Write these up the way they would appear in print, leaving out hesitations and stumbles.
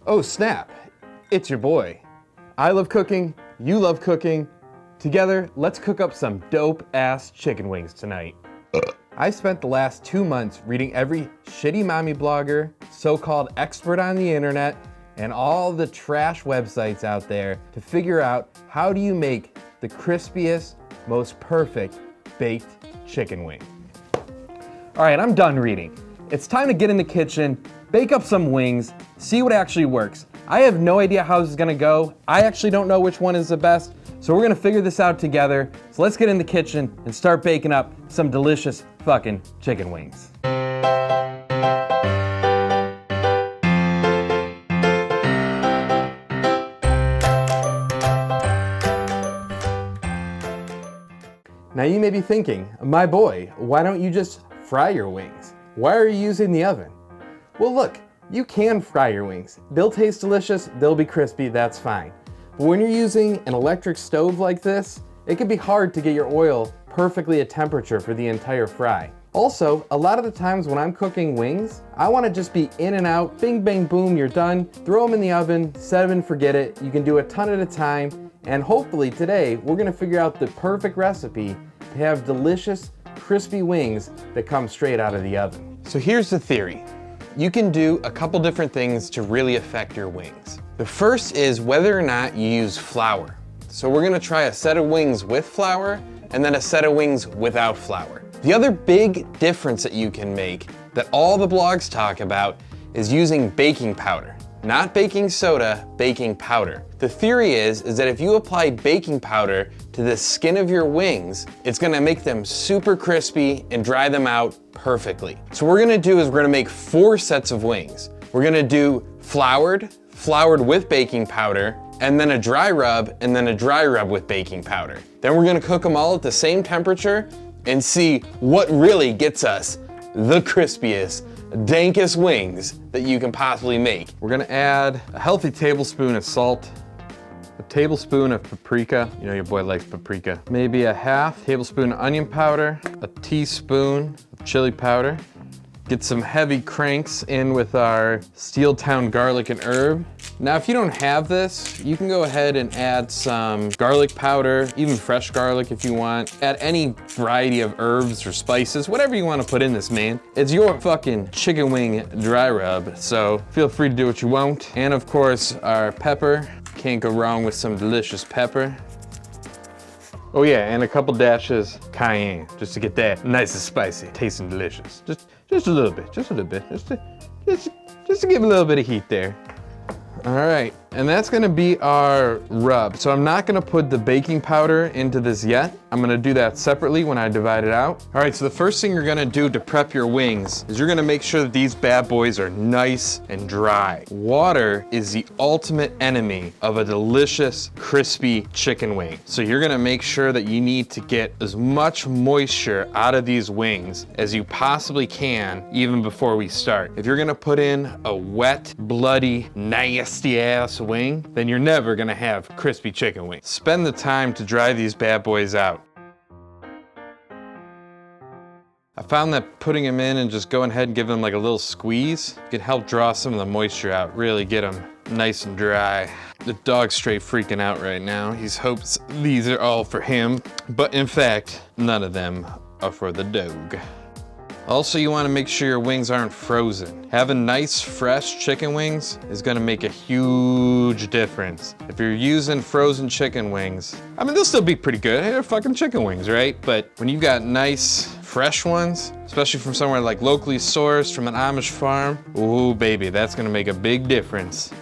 Oh snap, it's your boy. I love cooking, you love cooking. Together, let's cook up some dope-ass chicken wings tonight. I spent the last 2 months reading every shitty mommy blogger, so-called expert on the internet, and all the trash websites out there to figure out how do you make the crispiest, most perfect baked chicken wing. All right, I'm done reading. It's time to get in the kitchen, bake up some wings, see what actually works. I have no idea how this is gonna go. I actually don't know which one is the best, so we're gonna figure this out together. So let's get in the kitchen and start baking up some delicious fucking chicken wings. Now you may be thinking, my boy, why don't you just fry your wings? Why are you using the oven? Well look, you can fry your wings. They'll taste delicious, they'll be crispy, that's fine. But when you're using an electric stove like this, it can be hard to get your oil perfectly at temperature for the entire fry. Also, a lot of the times when I'm cooking wings, I wanna just be in and out, bing bang boom, you're done, throw them in the oven, set them and forget it. You can do a ton at a time, and hopefully today, we're gonna figure out the perfect recipe to have delicious, crispy wings that come straight out of the oven. So here's the theory. You can do a couple different things to really affect your wings. The first is whether or not you use flour. So we're gonna try a set of wings with flour and then a set of wings without flour. The other big difference that you can make that all the blogs talk about is using baking powder. Not baking soda, baking powder. The theory is that if you apply baking powder to the skin of your wings, it's gonna make them super crispy and dry them out perfectly. So what we're gonna do is we're gonna make 4 sets of wings. We're gonna do floured with baking powder, and then a dry rub, and then a dry rub with baking powder. Then we're gonna cook them all at the same temperature and see what really gets us the crispiest, dankest wings that you can possibly make. We're gonna add a healthy tablespoon of salt, a tablespoon of paprika, you know your boy likes paprika, maybe a half tablespoon of onion powder, a teaspoon of chili powder. Get some heavy cranks in with our Steel Town garlic and herb. Now if you don't have this, you can go ahead and add some garlic powder, even fresh garlic if you want. Add any variety of herbs or spices, whatever you want to put in this, man. It's your fucking chicken wing dry rub, so feel free to do what you want. And of course, our pepper. Can't go wrong with some delicious pepper. Oh yeah, and a couple dashes cayenne, just to get that nice and spicy, tasting delicious. Just a little bit, just to give a little bit of heat there. All right, and that's gonna be our rub. So I'm not gonna put the baking powder into this yet. I'm gonna do that separately when I divide it out. All right, so the first thing you're gonna do to prep your wings is you're gonna make sure that these bad boys are nice and dry. Water is the ultimate enemy of a delicious, crispy chicken wing. So you're gonna make sure that you need to get as much moisture out of these wings as you possibly can, even before we start. If you're gonna put in a wet, bloody, nasty ass wing, then you're never gonna have crispy chicken wings. Spend the time to dry these bad boys out. I found that putting them in and just going ahead and giving them like a little squeeze can help draw some of the moisture out, really get them nice and dry. The dog's straight freaking out right now. He hopes these are all for him, but in fact, none of them are for the dog. Also, you want to make sure your wings aren't frozen. Having nice, fresh chicken wings is going to make a huge difference. If you're using frozen chicken wings, I mean, they'll still be pretty good. They're fucking chicken wings, right? But when you got nice, fresh ones, especially from somewhere like locally sourced from an Amish farm, ooh, baby, that's going to make a big difference.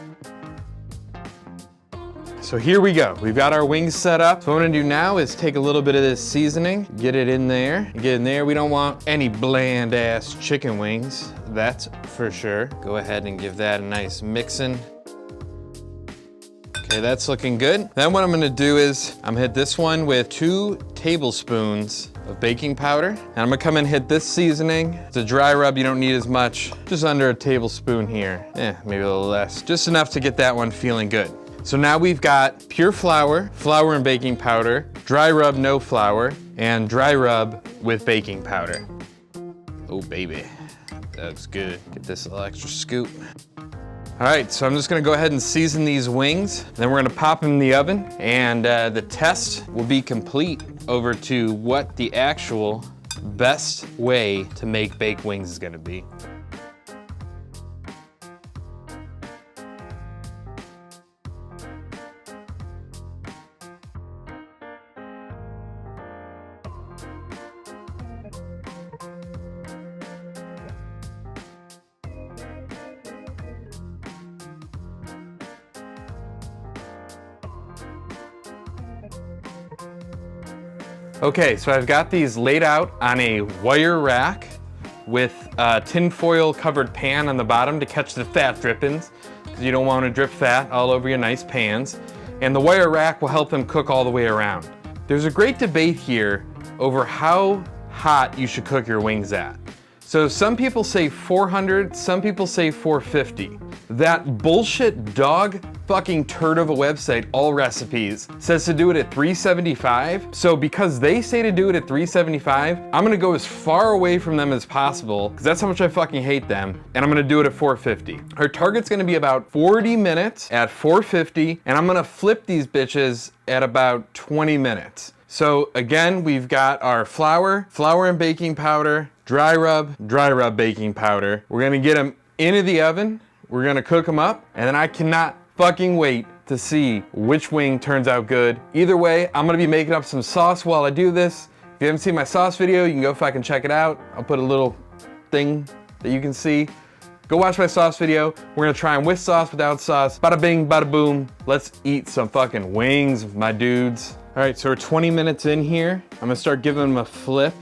So here we go. We've got our wings set up. So what I'm gonna do now is take a little bit of this seasoning, get it in there. Get in there. We don't want any bland ass chicken wings, that's for sure. Go ahead and give that a nice mixing. Okay, that's looking good. Then what I'm gonna do is I'm gonna hit this one with 2 tablespoons of baking powder. And I'm gonna come and hit this seasoning. It's a dry rub, you don't need as much. Just under a tablespoon here. Maybe a little less. Just enough to get that one feeling good. So now we've got pure flour, flour and baking powder, dry rub no flour, and dry rub with baking powder. Oh baby, that looks good. Get this little extra scoop. All right, so I'm just gonna go ahead and season these wings. Then we're gonna pop them in the oven, and the test will be complete over to what the actual best way to make baked wings is gonna be. Okay, so I've got these laid out on a wire rack with a tinfoil covered pan on the bottom to catch the fat drippings, because you don't want to drip fat all over your nice pans. And the wire rack will help them cook all the way around. There's a great debate here over how hot you should cook your wings at. So some people say 400, some people say 450. That bullshit dog fucking turd of a website, All Recipes, says to do it at 375. So because they say to do it at 375, I'm gonna go as far away from them as possible, because that's how much I fucking hate them, and I'm gonna do it at 450. Our target's gonna be about 40 minutes at 450, and I'm gonna flip these bitches at about 20 minutes. So again, we've got our flour and baking powder, dry rub baking powder. We're gonna get them into the oven. We're gonna cook them up, and then I cannot fucking wait to see which wing turns out good. Either way, I'm gonna be making up some sauce while I do this. If you haven't seen my sauce video, you can go fucking check it out. I'll put a little thing that you can see. Go watch my sauce video. We're gonna try them with sauce, without sauce. Bada bing, bada boom. Let's eat some fucking wings, my dudes. All right, so we're 20 minutes in here. I'm gonna start giving them a flip.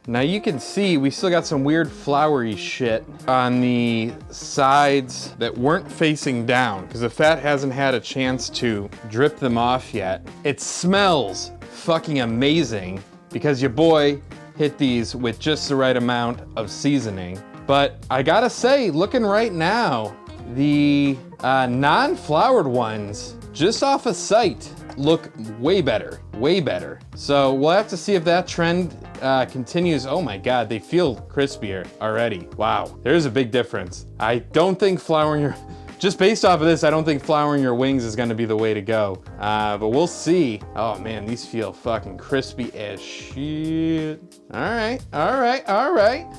Now you can see we still got some weird floury shit on the sides that weren't facing down because the fat hasn't had a chance to drip them off yet. It smells fucking amazing because your boy hit these with just the right amount of seasoning. But I gotta say, looking right now, the non-floured ones, just off of sight, look way better, way better. So we'll have to see if that trend continues. Oh my God, they feel crispier already. Wow, there's a big difference. I don't think flouring your, just based off of this, I don't think flouring your wings is gonna be the way to go. But we'll see. Oh man, these feel fucking crispy as shit. All right.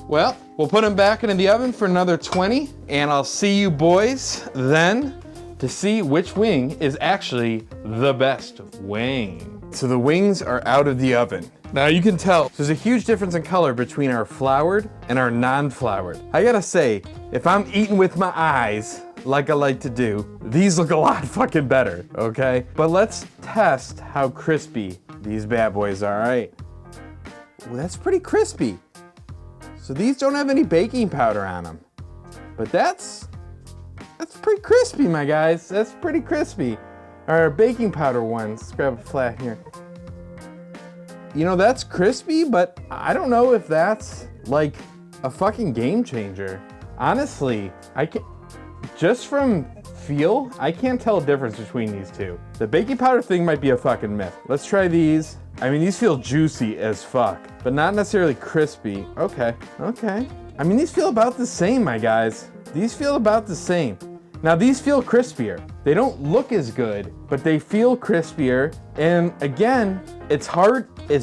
Well, we'll put them back into the oven for another 20, and I'll see you boys then to see which wing is actually the best wing. So the wings are out of the oven. Now you can tell there's a huge difference in color between our floured and our non-floured. I gotta say, if I'm eating with my eyes, like I like to do, these look a lot fucking better, okay? But let's test how crispy these bad boys are, all right? Well, that's pretty crispy. So these don't have any baking powder on them, but that's pretty crispy, my guys. That's pretty crispy. Our baking powder ones, let's grab a flat here. You know, that's crispy, but I don't know if that's like a fucking game changer. Honestly, just from feel, I can't tell a difference between these two. The baking powder thing might be a fucking myth. Let's try these. I mean, these feel juicy as fuck, but not necessarily crispy. Okay. I mean, these feel about the same, my guys. These feel about the same. Now these feel crispier. They don't look as good, but they feel crispier. And again, it's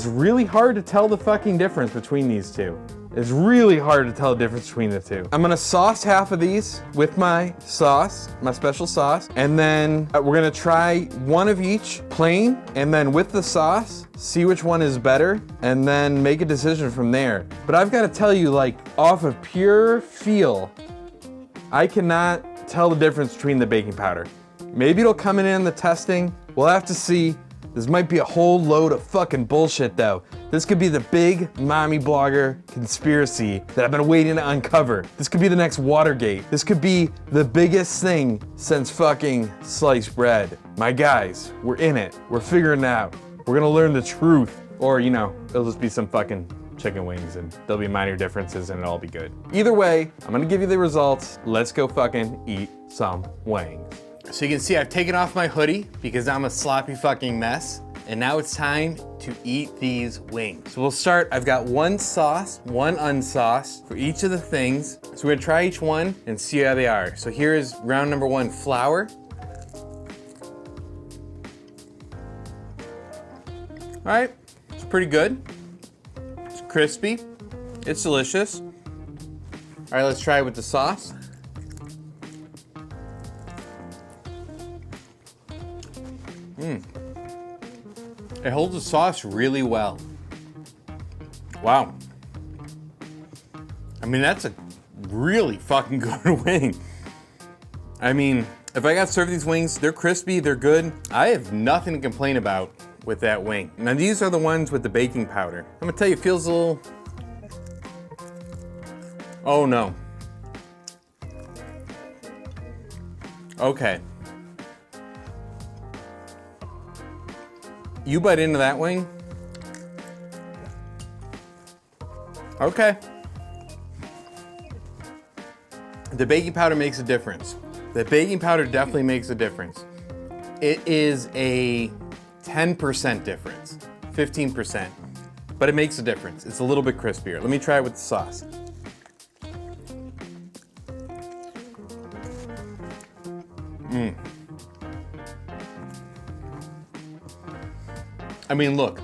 really hard to tell the fucking difference between these two. It's really hard to tell the difference between the two. I'm gonna sauce half of these with my sauce, my special sauce, and then we're gonna try one of each plain, and then with the sauce, see which one is better, and then make a decision from there. But I've gotta tell you, like, off of pure feel, I cannot tell the difference between the baking powder. Maybe it'll come in the testing. We'll have to see. This might be a whole load of fucking bullshit though. This could be the big mommy blogger conspiracy that I've been waiting to uncover. This could be the next Watergate. This could be the biggest thing since fucking sliced bread. My guys, we're in it. We're figuring it out. We're gonna learn the truth. Or, you know, it'll just be some fucking chicken wings and there'll be minor differences and it'll all be good. Either way, I'm gonna give you the results. Let's go fucking eat some wings. So you can see I've taken off my hoodie because I'm a sloppy fucking mess. And now it's time to eat these wings. So we'll start, I've got one sauce, one unsauced for each of the things. So we're gonna try each one and see how they are. So here is round number one, flour. All right, it's pretty good. It's crispy, it's delicious. All right, let's try it with the sauce. It holds the sauce really well. Wow. I mean, that's a really fucking good wing. I mean, if I got served these wings, they're crispy, they're good. I have nothing to complain about with that wing. Now these are the ones with the baking powder. I'm gonna tell you, it feels a little, oh no. Okay. You bite into that wing. Okay. The baking powder makes a difference. The baking powder definitely makes a difference. It is a 10% difference, 15%, but it makes a difference. It's a little bit crispier. Let me try it with the sauce. I mean, look.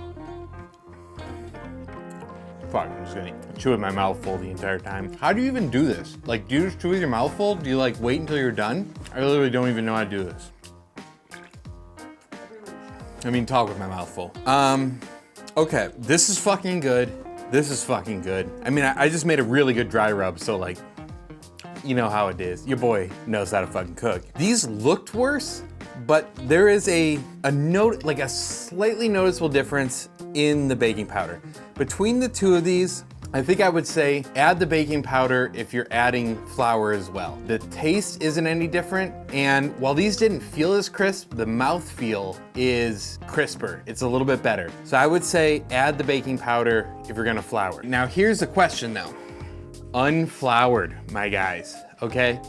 Fuck, I'm just gonna chew with my mouth full the entire time. How do you even do this? Like, do you just chew with your mouth full? Do you like wait until you're done? I literally don't even know how to do this. I mean, talk with my mouth full. Okay, this is fucking good. This is fucking good. I mean, I just made a really good dry rub, so like, you know how it is. Your boy knows how to fucking cook. These looked worse, but there is a note, like a slightly noticeable difference in the baking powder. Between the two of these, I think I would say add the baking powder if you're adding flour as well. The taste isn't any different, and while these didn't feel as crisp, the mouthfeel is crisper. It's a little bit better. So I would say add the baking powder if you're gonna flour. Now here's the question though. Unfloured, my guys, okay?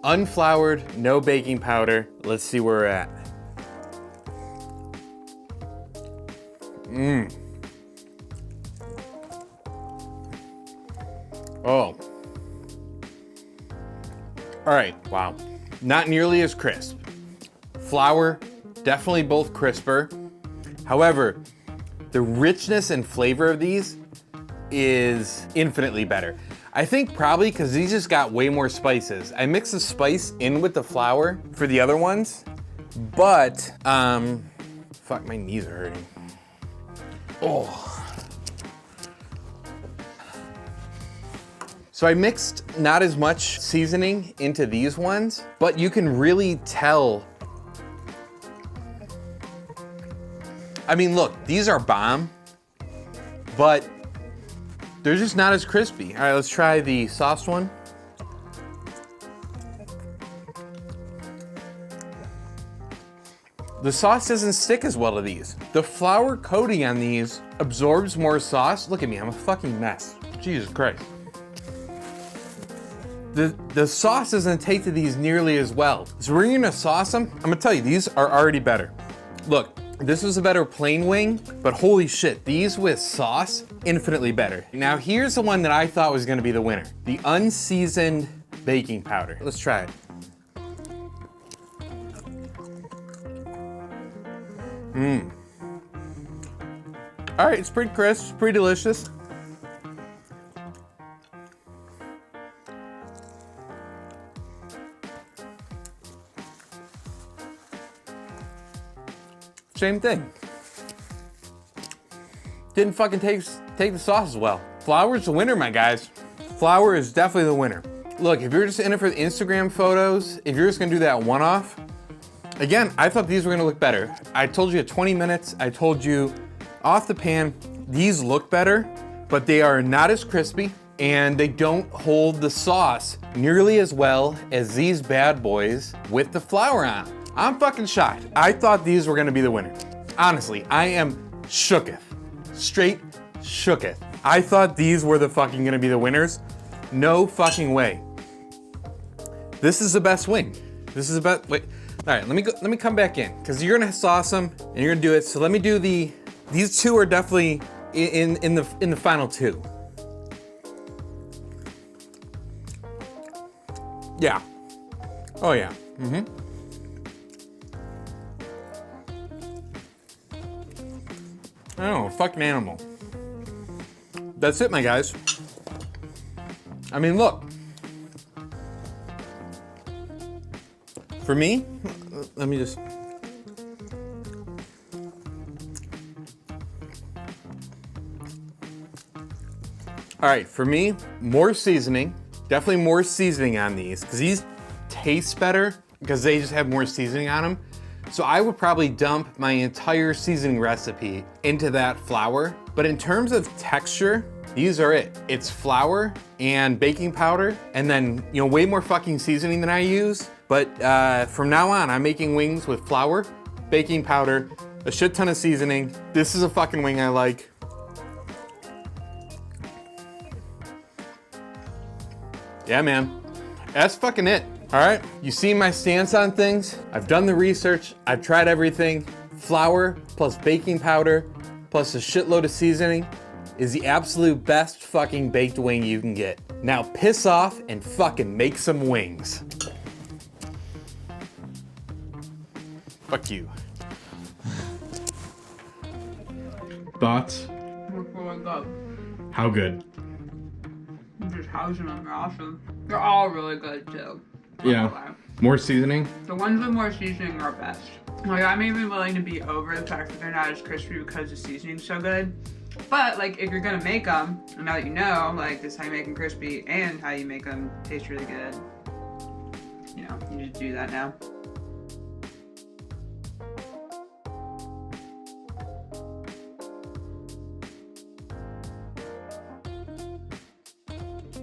Unfloured, no baking powder. Let's see where we're at. Oh. All right, wow. Not nearly as crisp. Flour, definitely both crisper. However, the richness and flavor of these is infinitely better. I think probably because these just got way more spices. I mixed the spice in with the flour for the other ones, but, fuck, my knees are hurting. Oh. So I mixed not as much seasoning into these ones, but you can really tell. I mean, look, these are bomb, but they're just not as crispy. All right, let's try the sauce one. The sauce doesn't stick as well to these. The flour coating on these absorbs more sauce. Look at me, I'm a fucking mess. Jesus Christ. The sauce doesn't take to these nearly as well. So we're gonna sauce them. I'm gonna tell you, these are already better. Look, this was a better plain wing, but holy shit, these with sauce, infinitely better. Now here's the one that I thought was gonna be the winner. The unseasoned baking powder. Let's try it. All right, it's pretty crisp, pretty delicious. Same thing. Didn't fucking take the sauce as well. Flour's the winner, my guys. Flour is definitely the winner. Look, if you're just in it for the Instagram photos, if you're just gonna do that one-off, again, I thought these were gonna look better. I told you at 20 minutes, I told you off the pan, these look better, but they are not as crispy and they don't hold the sauce nearly as well as these bad boys with the flour on. I'm fucking shocked. I thought these were gonna be the winner. Honestly, I am shooketh. Straight shooketh. I thought these were the fucking gonna be the winners. No fucking way. This is the best wing. This is the best, wait. All right, let me come back in because you're gonna sauce them and you're gonna do it. So let me do these two are definitely in the final two. Yeah. Oh yeah. Mm-hmm. Oh, fucking animal. That's it, my guys. I mean, look. For me, let me just. All right, for me, more seasoning. Definitely more seasoning on these because these taste better because they just have more seasoning on them. So I would probably dump my entire seasoning recipe into that flour. But in terms of texture, these are it. It's flour and baking powder and then, you know, way more fucking seasoning than I use. But from now on, I'm making wings with flour, baking powder, a shit ton of seasoning. This is a fucking wing I like. Yeah, man, that's fucking it. All right, you see my stance on things. I've done the research, I've tried everything. Flour plus baking powder plus a shitload of seasoning is the absolute best fucking baked wing you can get. Now piss off and fucking make some wings. Fuck you. Thoughts? Looks really good. How good? Just housing them are awesome. They're all really good too. Yeah. More seasoning? The ones with more seasoning are best. Like, I'm even willing to be over the fact that they're not as crispy because the seasoning's so good. But like, if you're gonna make them, and now that you know, like, this is how you make them crispy and how you make them taste really good, you know, you just do that now.